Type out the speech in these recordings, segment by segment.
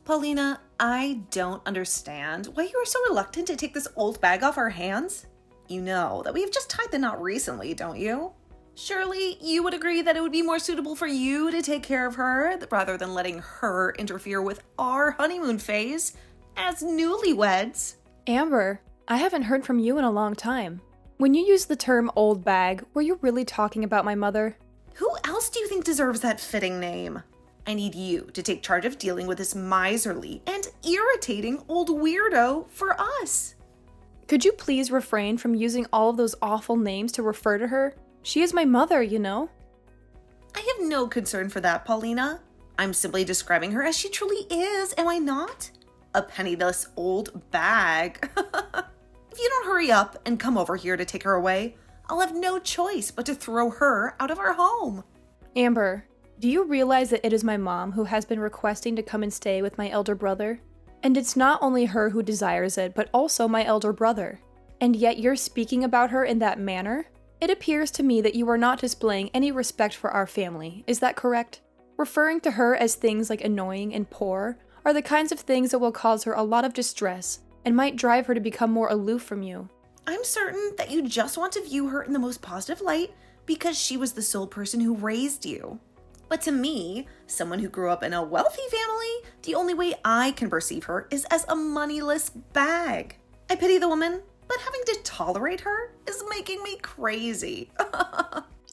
Paulina, I don't understand why you are so reluctant to take this old bag off our hands. You know that we have just tied the knot recently, don't you? Surely you would agree that it would be more suitable for you to take care of her rather than letting her interfere with our honeymoon phase as newlyweds. Amber, I haven't heard from you in a long time. When you used the term old bag, were you really talking about my mother? Who else do you think deserves that fitting name? I need you to take charge of dealing with this miserly and irritating old weirdo for us. Could you please refrain from using all of those awful names to refer to her? She is my mother, you know. I have no concern for that, Paulina. I'm simply describing her as she truly is, am I not? A penniless old bag. If you don't hurry up and come over here to take her away, I'll have no choice but to throw her out of our home. Amber, do you realize that it is my mom who has been requesting to come and stay with my elder brother? And it's not only her who desires it, but also my elder brother. And yet you're speaking about her in that manner? It appears to me that you are not displaying any respect for our family. Is that correct? Referring to her as things like annoying and poor are the kinds of things that will cause her a lot of distress and might drive her to become more aloof from you. I'm certain that you just want to view her in the most positive light because she was the sole person who raised you. But to me, someone who grew up in a wealthy family, the only way I can perceive her is as a moneyless bag. I pity the woman, but having to tolerate her is making me crazy.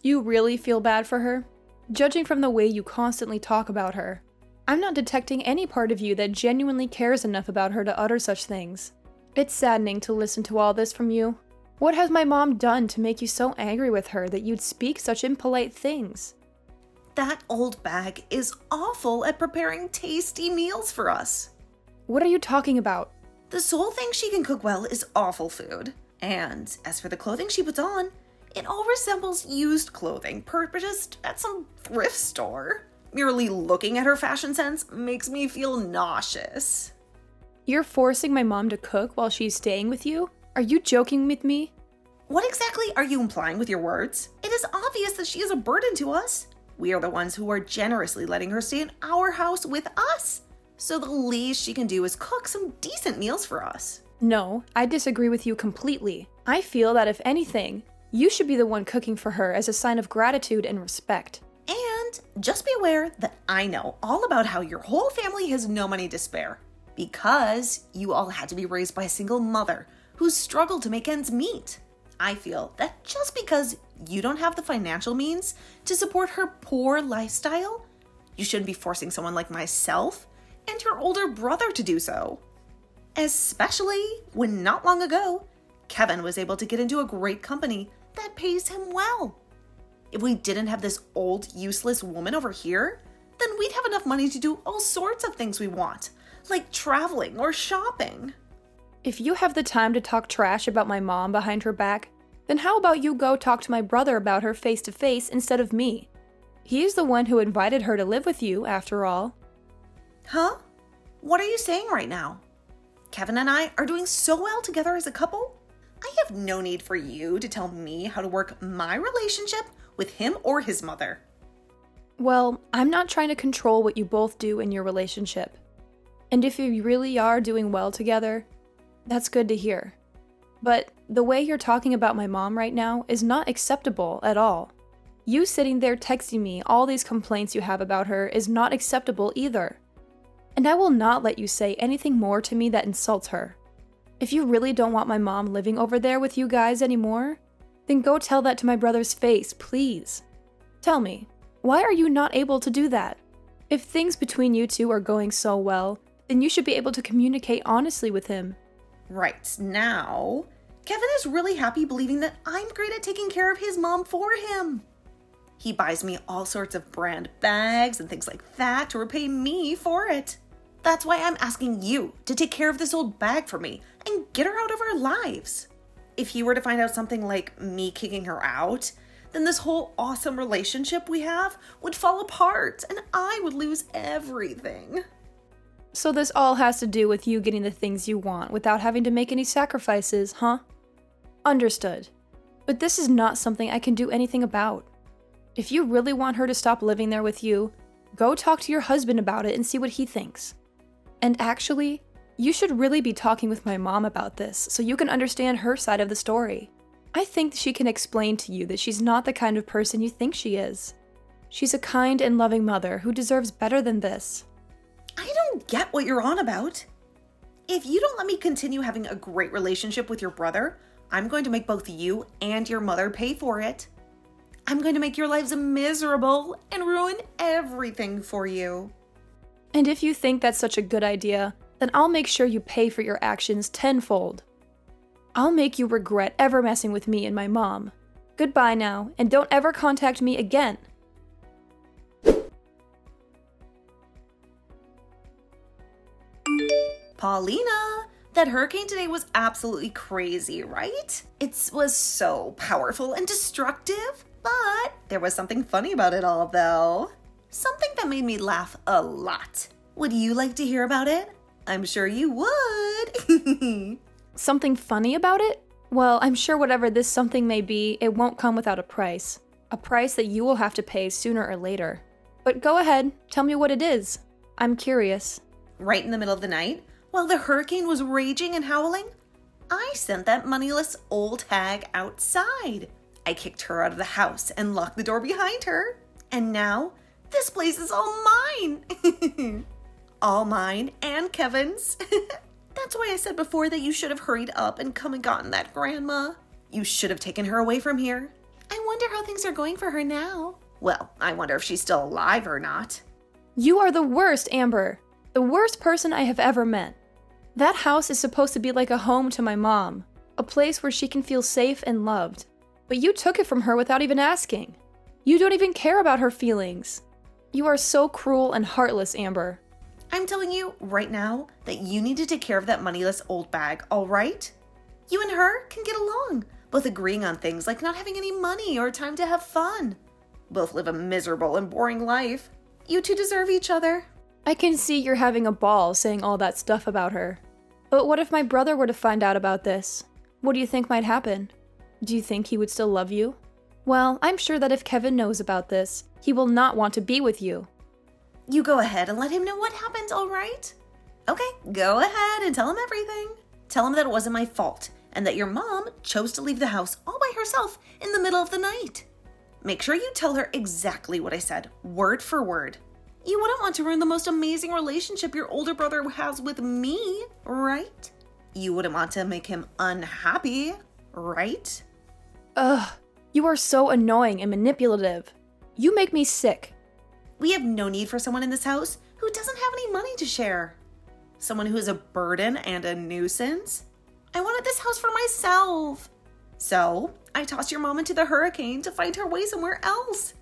You really feel bad for her? Judging from the way you constantly talk about her, I'm not detecting any part of you that genuinely cares enough about her to utter such things. It's saddening to listen to all this from you. What has my mom done to make you so angry with her that you'd speak such impolite things? That old bag is awful at preparing tasty meals for us. What are you talking about? The sole thing she can cook well is awful food. And as for the clothing she puts on, it all resembles used clothing purchased at some thrift store. Merely looking at her fashion sense makes me feel nauseous. You're forcing my mom to cook while she's staying with you? Are you joking with me? What exactly are you implying with your words? It is obvious that she is a burden to us. We are the ones who are generously letting her stay in our house with us. So the least she can do is cook some decent meals for us. No, I disagree with you completely. I feel that if anything, you should be the one cooking for her as a sign of gratitude and respect. And just be aware that I know all about how your whole family has no money to spare. Because you all had to be raised by a single mother who struggled to make ends meet. I feel that just because you don't have the financial means to support her poor lifestyle, you shouldn't be forcing someone like myself and your older brother to do so. Especially when not long ago, Kevin was able to get into a great company that pays him well. If we didn't have this old, useless woman over here, then we'd have enough money to do all sorts of things we want, like traveling or shopping. If you have the time to talk trash about my mom behind her back, then how about you go talk to my brother about her face to face instead of me? He is the one who invited her to live with you, after all. Huh? What are you saying right now? Kevin and I are doing so well together as a couple. I have no need for you to tell me how to work my relationship with him or his mother. Well, I'm not trying to control what you both do in your relationship. And if you really are doing well together, that's good to hear. But the way you're talking about my mom right now is not acceptable at all. You sitting there texting me all these complaints you have about her is not acceptable either. And I will not let you say anything more to me that insults her. If you really don't want my mom living over there with you guys anymore, then go tell that to my brother's face, please. Tell me, why are you not able to do that? If things between you two are going so well, then you should be able to communicate honestly with him. Right now, Kevin is really happy believing that I'm great at taking care of his mom for him. He buys me all sorts of brand bags and things like that to repay me for it. That's why I'm asking you to take care of this old bag for me and get her out of our lives. If he were to find out something like me kicking her out, then this whole awesome relationship we have would fall apart and I would lose everything. So this all has to do with you getting the things you want without having to make any sacrifices, huh? Understood. But this is not something I can do anything about. If you really want her to stop living there with you, go talk to your husband about it and see what he thinks. And actually, you should really be talking with my mom about this so you can understand her side of the story. I think she can explain to you that she's not the kind of person you think she is. She's a kind and loving mother who deserves better than this. I don't get what you're on about. If you don't let me continue having a great relationship with your brother, I'm going to make both you and your mother pay for it. I'm going to make your lives miserable and ruin everything for you. And if you think that's such a good idea, then I'll make sure you pay for your actions tenfold. I'll make you regret ever messing with me and my mom. Goodbye now, and don't ever contact me again. Paulina, that hurricane today was absolutely crazy, right? It was so powerful and destructive, but there was something funny about it all, though. Something that made me laugh a lot. Would you like to hear about it? I'm sure you would. Something funny about it? Well, I'm sure whatever this something may be, it won't come without a price. A price that you will have to pay sooner or later. But go ahead, tell me what it is. I'm curious. Right in the middle of the night, while the hurricane was raging and howling, I sent that moneyless old hag outside. I kicked her out of the house and locked the door behind her. And now, this place is all mine. All mine and Kevin's. That's why I said before that you should have hurried up and come and gotten that grandma. You should have taken her away from here. I wonder how things are going for her now. Well, I wonder if she's still alive or not. You are the worst, Amber. The worst person I have ever met. That house is supposed to be like a home to my mom. A place where she can feel safe and loved. But you took it from her without even asking. You don't even care about her feelings. You are so cruel and heartless, Amber. I'm telling you right now that you need to take care of that moneyless old bag, all right? You and her can get along, both agreeing on things like not having any money or time to have fun. Both live a miserable and boring life. You two deserve each other. I can see you're having a ball saying all that stuff about her. But what if my brother were to find out about this? What do you think might happen? Do you think he would still love you? Well, I'm sure that if Kevin knows about this, he will not want to be with you. You go ahead and let him know what happened, all right? Okay, go ahead and tell him everything. Tell him that it wasn't my fault and that your mom chose to leave the house all by herself in the middle of the night. Make sure you tell her exactly what I said, word for word. You wouldn't want to ruin the most amazing relationship your older brother has with me, right? You wouldn't want to make him unhappy, right? Ugh, you are so annoying and manipulative. You make me sick. We have no need for someone in this house who doesn't have any money to share. Someone who is a burden and a nuisance. I wanted this house for myself. So I tossed your mom into the hurricane to find her way somewhere else.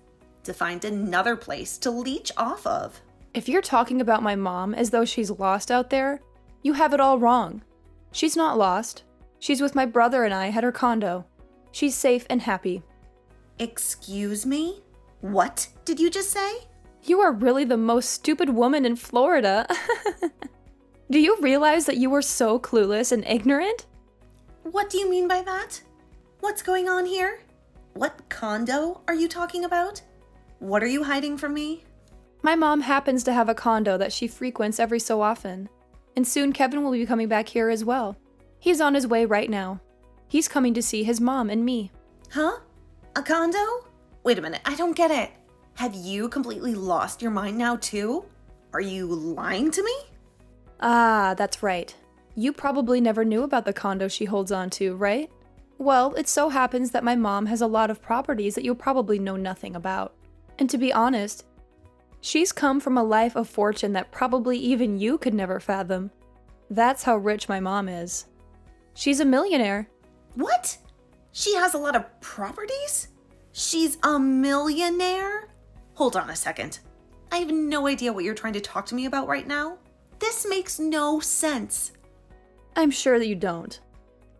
To find another place to leech off of. If you're talking about my mom as though she's lost out there, you have it all wrong. She's not lost. She's with my brother and I at her condo. She's safe and happy. Excuse me? What did you just say? You are really the most stupid woman in Florida. Do you realize that you were so clueless and ignorant? What do you mean by that? What's going on here? What condo are you talking about? What are you hiding from me? My mom happens to have a condo that she frequents every so often. And soon Kevin will be coming back here as well. He's on his way right now. He's coming to see his mom and me. Huh? A condo? Wait a minute, I don't get it. Have you completely lost your mind now too? Are you lying to me? Ah, that's right. You probably never knew about the condo she holds on to, right? Well, it so happens that my mom has a lot of properties that you'll probably know nothing about. And to be honest, she's come from a life of fortune that probably even you could never fathom. That's how rich my mom is. She's a millionaire. What? She has a lot of properties? She's a millionaire? Hold on a second. I have no idea what you're trying to talk to me about right now. This makes no sense. I'm sure that you don't.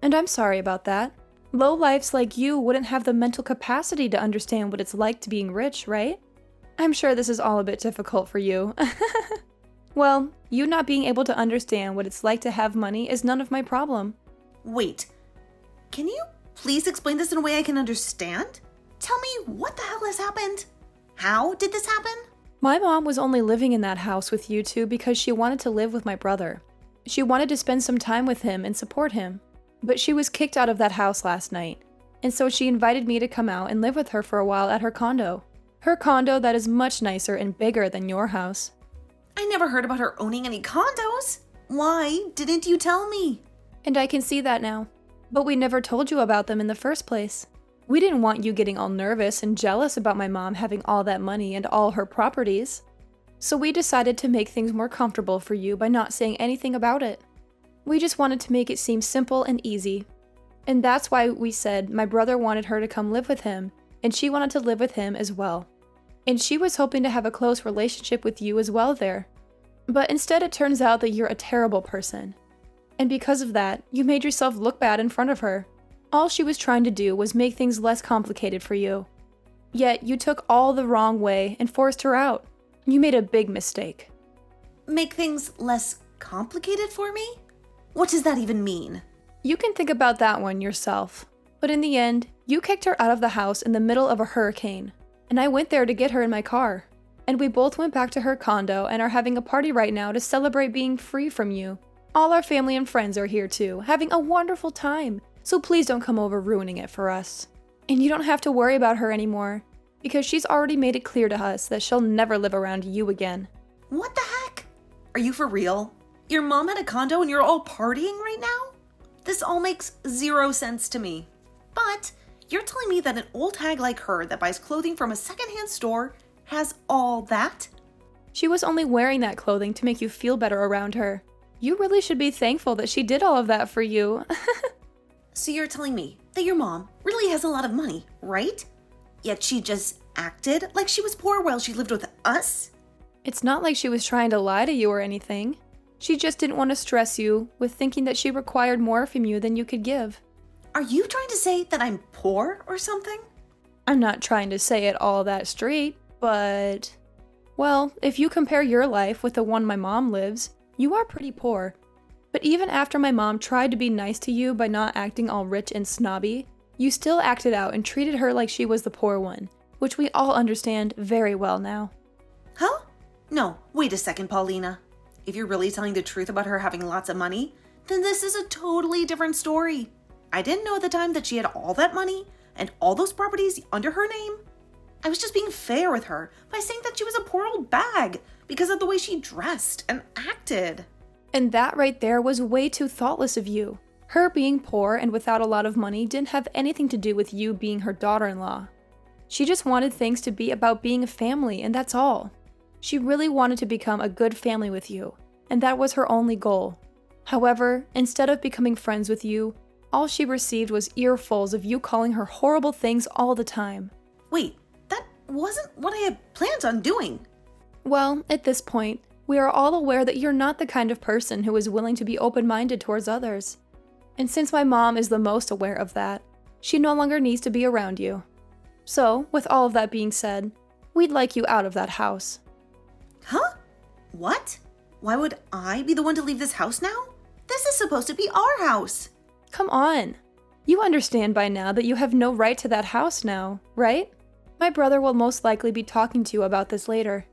And I'm sorry about that. Lowlifes like you wouldn't have the mental capacity to understand what it's like to being rich, right? I'm sure this is all a bit difficult for you. Well, you not being able to understand what it's like to have money is none of my problem. Wait, can you please explain this in a way I can understand? Tell me what the hell has happened? How did this happen? My mom was only living in that house with you two because she wanted to live with my brother. She wanted to spend some time with him and support him. But she was kicked out of that house last night, and so she invited me to come out and live with her for a while at her condo. Her condo that is much nicer and bigger than your house. I never heard about her owning any condos. Why didn't you tell me? And I can see that now. But we never told you about them in the first place. We didn't want you getting all nervous and jealous about my mom having all that money and all her properties. So we decided to make things more comfortable for you by not saying anything about it. We just wanted to make it seem simple and easy. And that's why we said my brother wanted her to come live with him, and she wanted to live with him as well. And she was hoping to have a close relationship with you as well there. But instead it turns out that you're a terrible person. And because of that, you made yourself look bad in front of her. All she was trying to do was make things less complicated for you. Yet you took all the wrong way and forced her out. You made a big mistake. Make things less complicated for me? What does that even mean? You can think about that one yourself. But in the end, you kicked her out of the house in the middle of a hurricane. And I went there to get her in my car. And we both went back to her condo and are having a party right now to celebrate being free from you. All our family and friends are here too, having a wonderful time. So please don't come over ruining it for us. And you don't have to worry about her anymore, because she's already made it clear to us that she'll never live around you again. What the heck? Are you for real? Your mom had a condo and you're all partying right now? This all makes zero sense to me. But you're telling me that an old hag like her that buys clothing from a secondhand store has all that? She was only wearing that clothing to make you feel better around her. You really should be thankful that she did all of that for you. So you're telling me that your mom really has a lot of money, right? Yet she just acted like she was poor while she lived with us? It's not like she was trying to lie to you or anything. She just didn't want to stress you with thinking that she required more from you than you could give. Are you trying to say that I'm poor or something? I'm not trying to say it all that straight, but... Well, if you compare your life with the one my mom lives, you are pretty poor. But even after my mom tried to be nice to you by not acting all rich and snobby, you still acted out and treated her like she was the poor one, which we all understand very well now. Huh? No, wait a second, Paulina. If you're really telling the truth about her having lots of money, then this is a totally different story. I didn't know at the time that she had all that money and all those properties under her name. I was just being fair with her by saying that she was a poor old bag because of the way she dressed and acted. And that right there was way too thoughtless of you. Her being poor and without a lot of money didn't have anything to do with you being her daughter-in-law. She just wanted things to be about being a family, and that's all. She really wanted to become a good family with you, and that was her only goal. However, instead of becoming friends with you, all she received was earfuls of you calling her horrible things all the time. Wait, that wasn't what I had planned on doing. Well, at this point, we are all aware that you're not the kind of person who is willing to be open-minded towards others. And since my mom is the most aware of that, she no longer needs to be around you. So, with all of that being said, we'd like you out of that house. Huh? What? Why would I be the one to leave this house now? This is supposed to be our house. Come on. You understand by now that you have no right to that house now, right? My brother will most likely be talking to you about this later.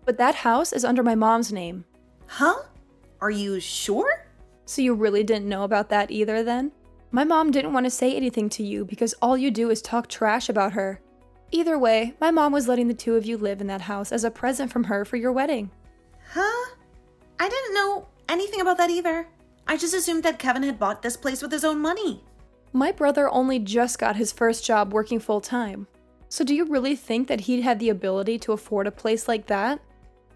But that house is under my mom's name. Huh? Are you sure? So you really didn't know about that either then? My mom didn't want to say anything to you because all you do is talk trash about her. Either way, my mom was letting the two of you live in that house as a present from her for your wedding. Huh? I didn't know anything about that either. I just assumed that Kevin had bought this place with his own money. My brother only just got his first job working full-time. So do you really think that he'd have the ability to afford a place like that?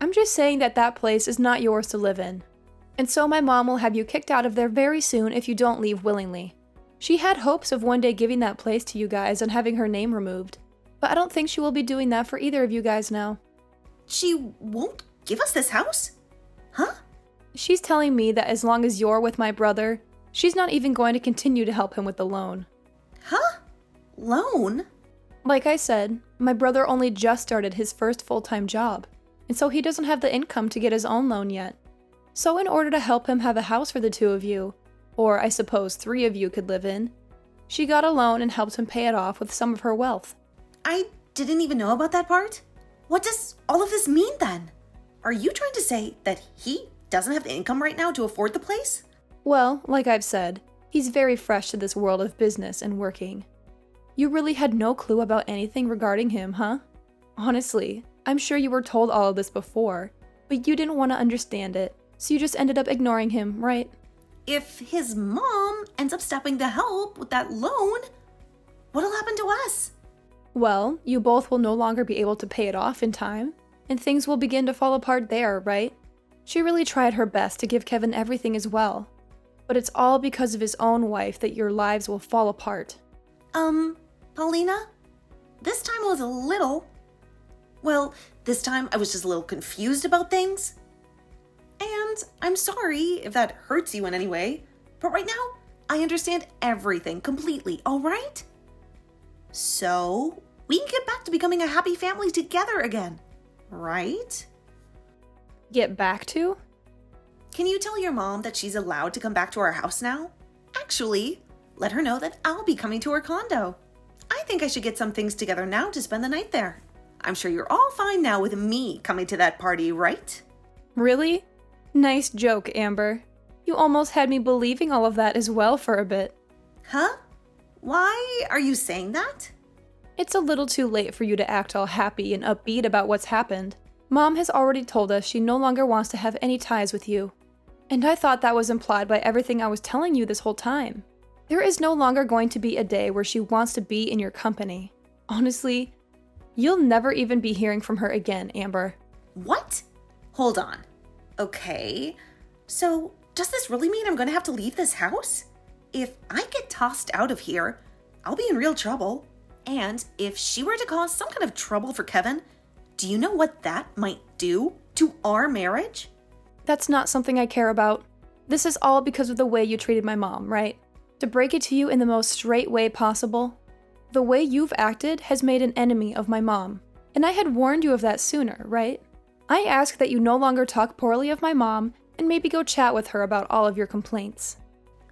I'm just saying that that place is not yours to live in. And so my mom will have you kicked out of there very soon if you don't leave willingly. She had hopes of one day giving that place to you guys and having her name removed. But I don't think she will be doing that for either of you guys now. She won't give us this house? Huh? She's telling me that as long as you're with my brother, she's not even going to continue to help him with the loan. Huh? Loan? Like I said, my brother only just started his first full-time job, and so he doesn't have the income to get his own loan yet. So in order to help him have a house for the two of you, or I suppose 3 of you could live in, she got a loan and helped him pay it off with some of her wealth. I didn't even know about that part. What does all of this mean then? Are you trying to say that he doesn't have the income right now to afford the place? Well, like I've said, he's very fresh to this world of business and working. You really had no clue about anything regarding him, huh? Honestly, I'm sure you were told all of this before, but you didn't want to understand it, so you just ended up ignoring him, right? If his mom ends up stepping to help with that loan, what'll happen to us? Well, you both will no longer be able to pay it off in time, and things will begin to fall apart there, right? She really tried her best to give Kevin everything as well, but it's all because of his own wife that your lives will fall apart. Paulina, this time was a little... Well, this time I was just a little confused about things. And I'm sorry if that hurts you in any way, but right now, I understand everything completely, all right? So, we can get back to becoming a happy family together again, right? Get back to? Can you tell your mom that she's allowed to come back to our house now? Actually, let her know that I'll be coming to her condo. I think I should get some things together now to spend the night there. I'm sure you're all fine now with me coming to that party, right? Really? Nice joke, Amber. You almost had me believing all of that as well for a bit. Huh? Why are you saying that? It's a little too late for you to act all happy and upbeat about what's happened. Mom has already told us she no longer wants to have any ties with you. And I thought that was implied by everything I was telling you this whole time. There is no longer going to be a day where she wants to be in your company. Honestly, you'll never even be hearing from her again, Amber. What? Hold on. Okay, so does this really mean I'm going to have to leave this house? If I get tossed out of here, I'll be in real trouble. And if she were to cause some kind of trouble for Kevin, do you know what that might do to our marriage? That's not something I care about. This is all because of the way you treated my mom, right? To break it to you in the most straight way possible, the way you've acted has made an enemy of my mom. And I had warned you of that sooner, right? I ask that you no longer talk poorly of my mom and maybe go chat with her about all of your complaints.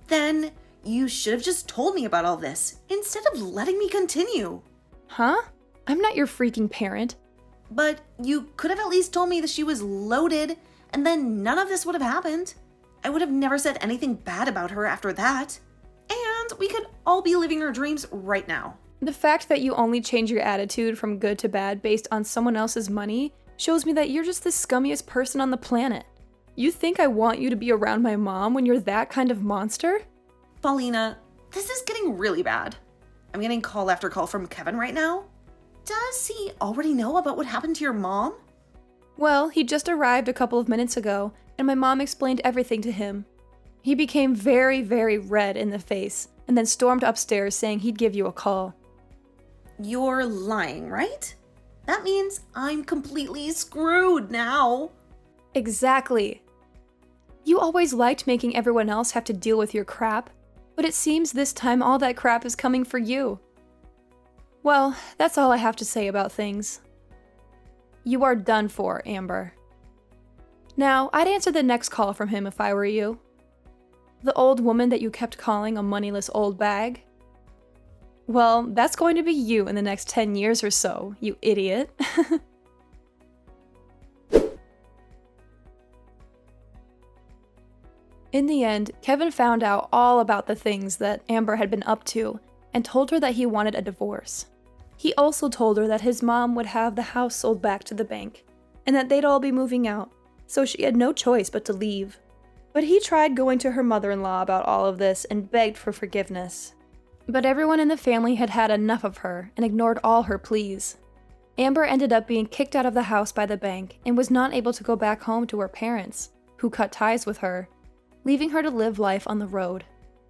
Then you should have just told me about all this instead of letting me continue. Huh? I'm not your freaking parent. But you could have at least told me that she was loaded, and then none of this would have happened. I would have never said anything bad about her after that. And we could all be living our dreams right now. The fact that you only change your attitude from good to bad based on someone else's money shows me that you're just the scummiest person on the planet. You think I want you to be around my mom when you're that kind of monster? Paulina, this is getting really bad. I'm getting call after call from Kevin right now. Does he already know about what happened to your mom? Well, he just arrived a couple of minutes ago, and my mom explained everything to him. He became very, very red in the face, and then stormed upstairs saying he'd give you a call. You're lying, right? That means I'm completely screwed now. Exactly. You always liked making everyone else have to deal with your crap, but it seems this time all that crap is coming for you. Well, that's all I have to say about things. You are done for, Amber. Now, I'd answer the next call from him if I were you. The old woman that you kept calling a moneyless old bag? Well, that's going to be you in the next 10 years or so, you idiot. In the end, Kevin found out all about the things that Amber had been up to and told her that he wanted a divorce. He also told her that his mom would have the house sold back to the bank and that they'd all be moving out, so she had no choice but to leave. But he tried going to her mother-in-law about all of this and begged for forgiveness. But everyone in the family had had enough of her and ignored all her pleas. Amber ended up being kicked out of the house by the bank and was not able to go back home to her parents, who cut ties with her, leaving her to live life on the road.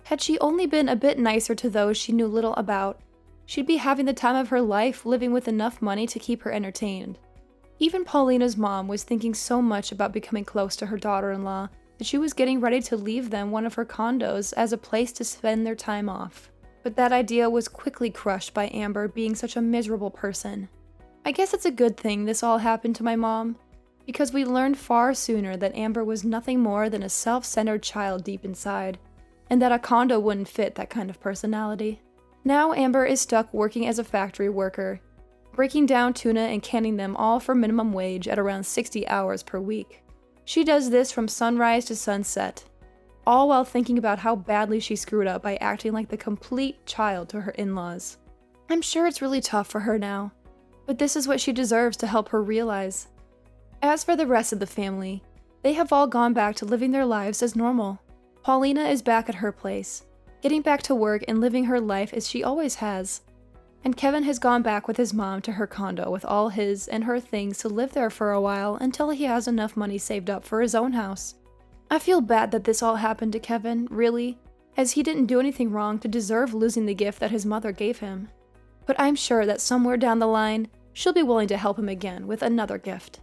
Had she only been a bit nicer to those she knew little about, she'd be having the time of her life living with enough money to keep her entertained. Even Paulina's mom was thinking so much about becoming close to her daughter-in-law that she was getting ready to leave them one of her condos as a place to spend their time off. But that idea was quickly crushed by Amber being such a miserable person. I guess it's a good thing this all happened to my mom, because we learned far sooner that Amber was nothing more than a self-centered child deep inside, and that a condo wouldn't fit that kind of personality. Now Amber is stuck working as a factory worker, breaking down tuna and canning them all for minimum wage at around 60 hours per week. She does this from sunrise to sunset, all while thinking about how badly she screwed up by acting like the complete child to her in-laws. I'm sure it's really tough for her now, but this is what she deserves to help her realize. As for the rest of the family, they have all gone back to living their lives as normal. Paulina is back at her place, getting back to work and living her life as she always has. And Kevin has gone back with his mom to her condo with all his and her things to live there for a while until he has enough money saved up for his own house. I feel bad that this all happened to Kevin, really, as he didn't do anything wrong to deserve losing the gift that his mother gave him. But I'm sure that somewhere down the line, she'll be willing to help him again with another gift.